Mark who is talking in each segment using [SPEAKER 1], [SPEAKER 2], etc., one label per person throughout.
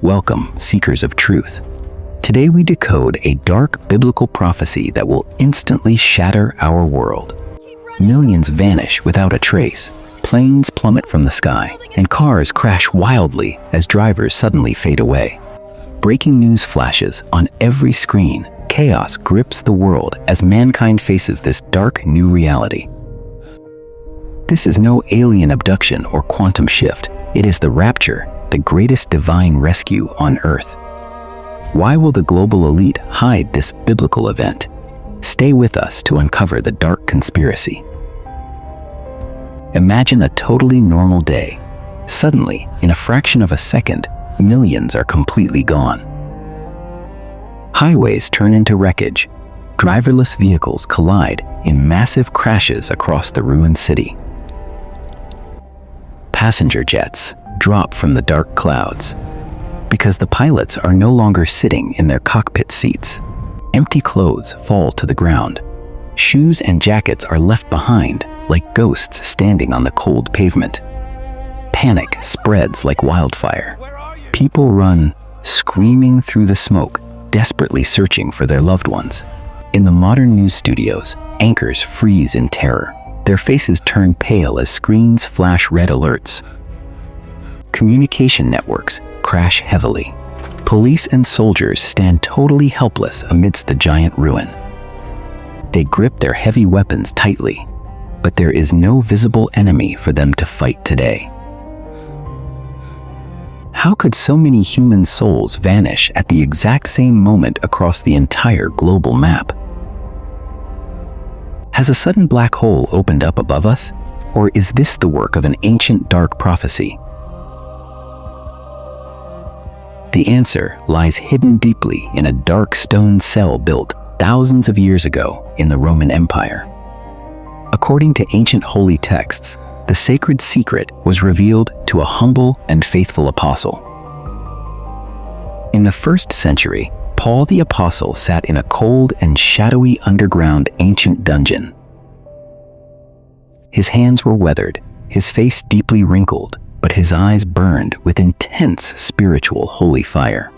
[SPEAKER 1] Welcome, seekers of truth. Today we decode a dark biblical prophecy that will instantly shatter our world. Millions vanish without a trace, planes plummet from the sky, and cars crash wildly as drivers suddenly fade away. Breaking news flashes on every screen. Chaos grips the world as mankind faces this dark new reality. This is no alien abduction or quantum shift. It is the Rapture, the greatest divine rescue on Earth. Why will the global elite hide this biblical event? Stay with us to uncover the dark conspiracy. Imagine a totally normal day. Suddenly, in a fraction of a second, millions are completely gone. Highways turn into wreckage. Driverless vehicles collide in massive crashes across the ruined city. Passenger jets drop from the dark clouds because the pilots are no longer sitting in their cockpit seats. Empty clothes fall to the ground. Shoes and jackets are left behind like ghosts standing on the cold pavement. Panic spreads like wildfire. People run, screaming through the smoke, desperately searching for their loved ones. In the modern news studios, anchors freeze in terror. Their faces turn pale as screens flash red alerts. Communication networks crash heavily. Police and soldiers stand totally helpless amidst the giant ruin. They grip their heavy weapons tightly, but there is no visible enemy for them to fight today. How could so many human souls vanish at the exact same moment across the entire global map? Has a sudden black hole opened up above us? Or is this the work of an ancient dark prophecy? The answer lies hidden deeply in a dark stone cell built thousands of years ago in the Roman Empire. According to ancient holy texts, the sacred secret was revealed to a humble and faithful apostle. In the 1st century, Paul the Apostle sat in a cold and shadowy underground ancient dungeon. His hands were weathered, his face deeply wrinkled, but his eyes burned with intense spiritual holy fire.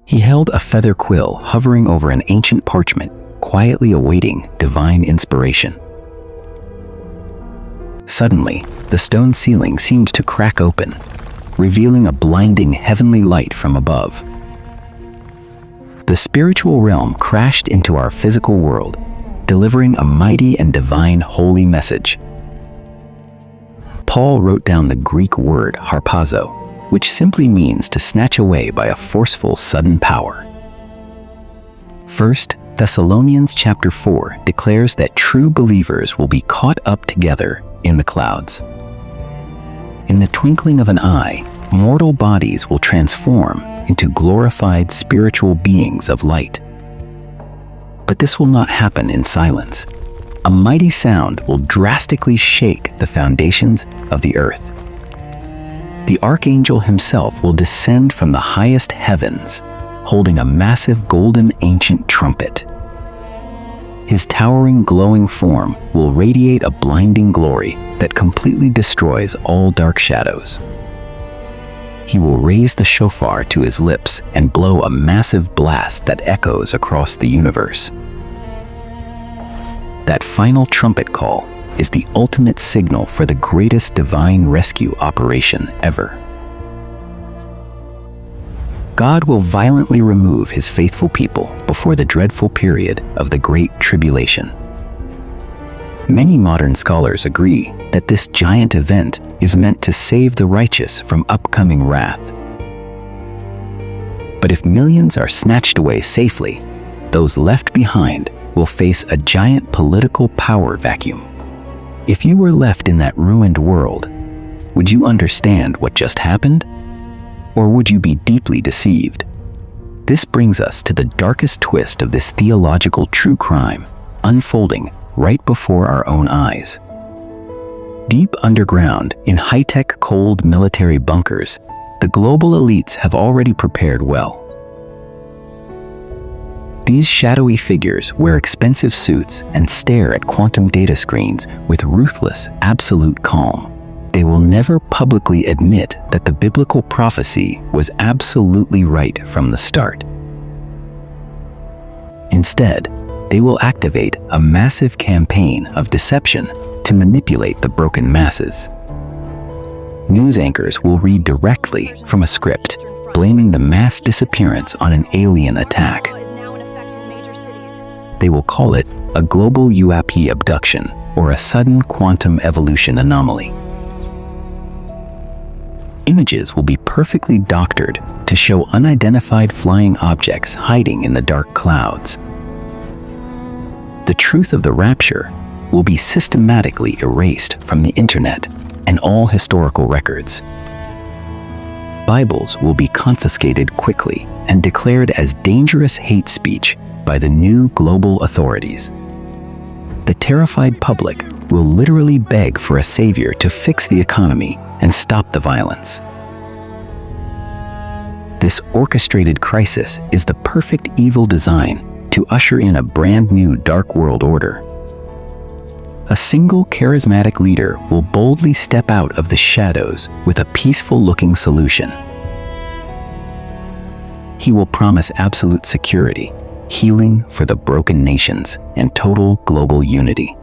[SPEAKER 1] He held a feather quill hovering over an ancient parchment, quietly awaiting divine inspiration. Suddenly, the stone ceiling seemed to crack open, revealing a blinding heavenly light from above. The spiritual realm crashed into our physical world, delivering a mighty and divine holy message. Paul wrote down the Greek word Harpazo, which simply means to snatch away by a forceful sudden power. 1 Thessalonians chapter 4 declares that true believers will be caught up together in the clouds. In the twinkling of an eye, mortal bodies will transform into glorified spiritual beings of light. But this will not happen in silence. A mighty sound will drastically shake the foundations of the earth. The Archangel himself will descend from the highest heavens, holding a massive golden ancient trumpet. His towering, glowing form will radiate a blinding glory that completely destroys all dark shadows. He will raise the shofar to his lips and blow a massive blast that echoes across the universe. That final trumpet call is the ultimate signal for the greatest divine rescue operation ever. God will violently remove his faithful people before the dreadful period of the Great Tribulation. Many modern scholars agree that this giant event is meant to save the righteous from upcoming wrath. But if millions are snatched away safely, those left behind will face a giant political power vacuum. If you were left in that ruined world, would you understand what just happened? Or would you be deeply deceived? This brings us to the darkest twist of this theological true crime, unfolding right before our own eyes. Deep underground, in high-tech cold military bunkers, the global elites have already prepared well. These shadowy figures wear expensive suits and stare at quantum data screens with ruthless, absolute calm. they will never publicly admit that the biblical prophecy was absolutely right from the start. Instead, they will activate a massive campaign of deception to manipulate the broken masses. News anchors will read directly from a script, blaming the mass disappearance on an alien attack. They will call it a global UFO abduction or a sudden quantum evolution anomaly. Images will be perfectly doctored to show unidentified flying objects hiding in the dark clouds. The truth of the rapture will be systematically erased from the internet and all historical records. Bibles will be confiscated quickly and declared as dangerous hate speech by the new global authorities. The terrified public will literally beg for a savior to fix the economy and stop the violence. This orchestrated crisis is the perfect evil design to usher in a brand new dark world order. A single charismatic leader will boldly step out of the shadows with a peaceful-looking solution. He will promise absolute security, healing for the broken nations, and total global unity.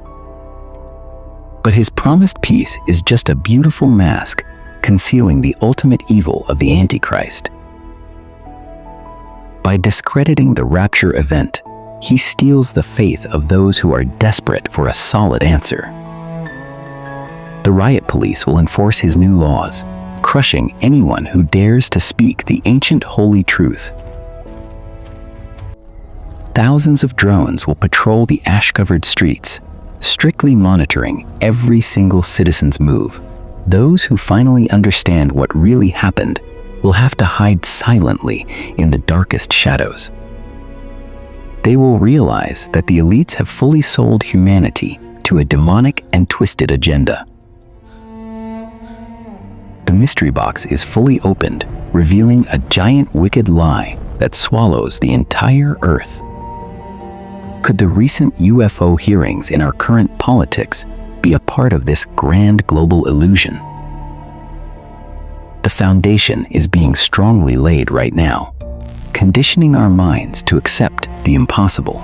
[SPEAKER 1] But his promised peace is just a beautiful mask concealing the ultimate evil of the Antichrist. By discrediting the rapture event, he steals the faith of those who are desperate for a solid answer. The riot police will enforce his new laws, crushing anyone who dares to speak the ancient holy truth. Thousands of drones will patrol the ash-covered streets, strictly monitoring every single citizen's move. Those who finally understand what really happened will have to hide silently in the darkest shadows. They will realize that the elites have fully sold humanity to a demonic and twisted agenda. The mystery box is fully opened, revealing a giant wicked lie that swallows the entire earth. Could the recent UFO hearings in our current politics be a part of this grand global illusion? The foundation is being strongly laid right now, conditioning our minds to accept the impossible.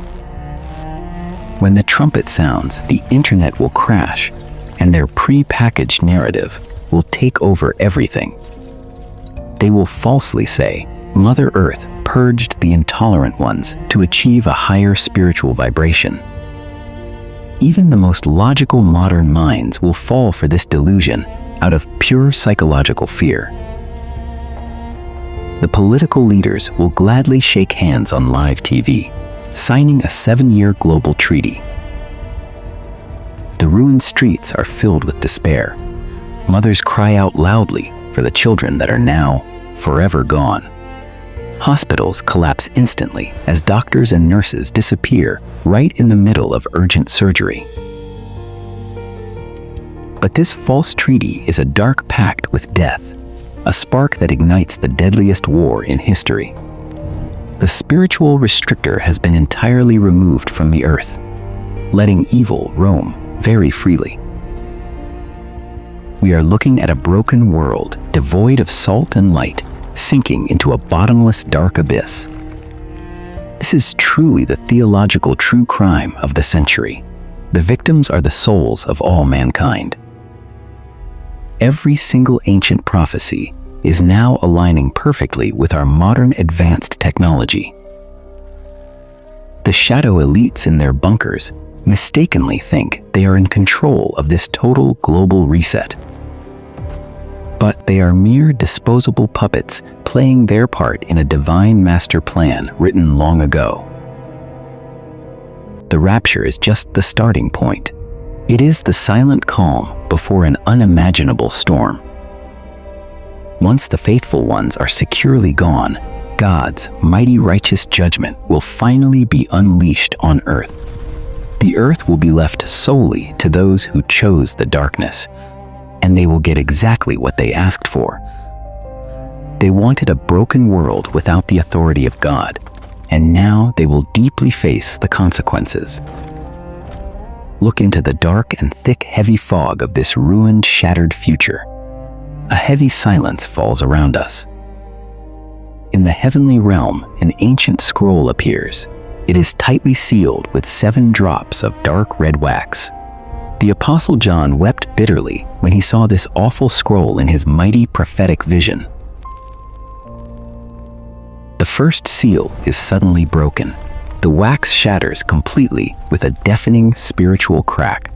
[SPEAKER 1] When the trumpet sounds, the internet will crash, and their pre-packaged narrative will take over everything. They will falsely say, Mother Earth purged the intolerant ones to achieve a higher spiritual vibration. Even the most logical modern minds will fall for this delusion out of pure psychological fear. The political leaders will gladly shake hands on live TV, signing a 7-year global treaty. The ruined streets are filled with despair. Mothers cry out loudly for the children that are now forever gone. Hospitals collapse instantly as doctors and nurses disappear right in the middle of urgent surgery. But this false treaty is a dark pact with death, a spark that ignites the deadliest war in history. The spiritual restrictor has been entirely removed from the earth, letting evil roam very freely. We are looking at a broken world devoid of salt and light, sinking into a bottomless dark abyss. This is truly the theological true crime of the century. The victims are the souls of all mankind. Every single ancient prophecy is now aligning perfectly with our modern advanced technology. The shadow elites in their bunkers mistakenly think they are in control of this total global reset. But they are mere disposable puppets playing their part in a divine master plan written long ago. The rapture is just the starting point. It is the silent calm before an unimaginable storm. Once the faithful ones are securely gone, God's mighty righteous judgment will finally be unleashed on earth. The earth will be left solely to those who chose the darkness, and they will get exactly what they asked for. They wanted a broken world without the authority of God, and now they will deeply face the consequences. look into the dark and thick, heavy fog of this ruined, shattered future. A heavy silence falls around us. In the heavenly realm, an ancient scroll appears. It is tightly sealed with 7 drops of dark red wax. The Apostle John wept bitterly when he saw this awful scroll in his mighty prophetic vision. The first seal is suddenly broken. The wax shatters completely with a deafening spiritual crack.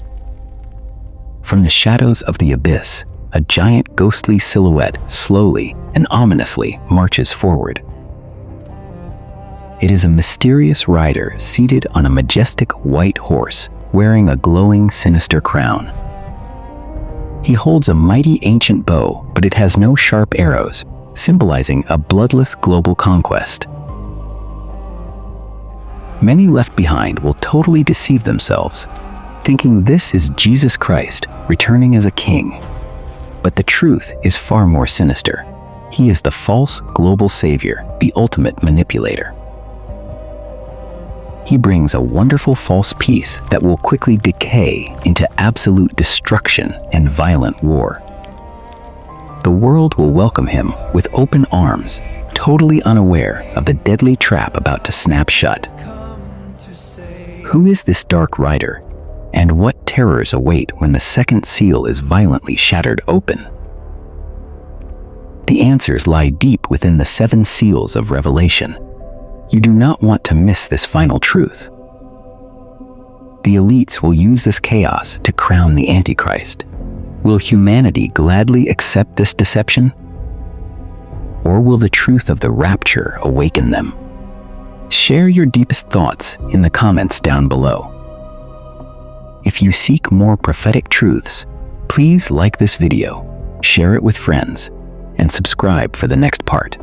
[SPEAKER 1] From the shadows of the abyss, a giant ghostly silhouette slowly and ominously marches forward. It is a mysterious rider seated on a majestic white horse, wearing a glowing, sinister crown. He holds a mighty ancient bow, but it has no sharp arrows, symbolizing a bloodless global conquest. Many left behind will totally deceive themselves, thinking this is Jesus Christ returning as a king. But the truth is far more sinister. He is the false global savior, the ultimate manipulator. He brings a wonderful false peace that will quickly decay into absolute destruction and violent war. The world will welcome him with open arms, totally unaware of the deadly trap about to snap shut. Who is this dark rider, and what terrors await when the second seal is violently shattered open? The answers lie deep within the 7 seals of Revelation. You do not want to miss this final truth. The elites will use this chaos to crown the Antichrist. Will humanity gladly accept this deception? Or will the truth of the rapture awaken them? Share your deepest thoughts in the comments down below. If you seek more prophetic truths, please like this video, share it with friends, and subscribe for the next part.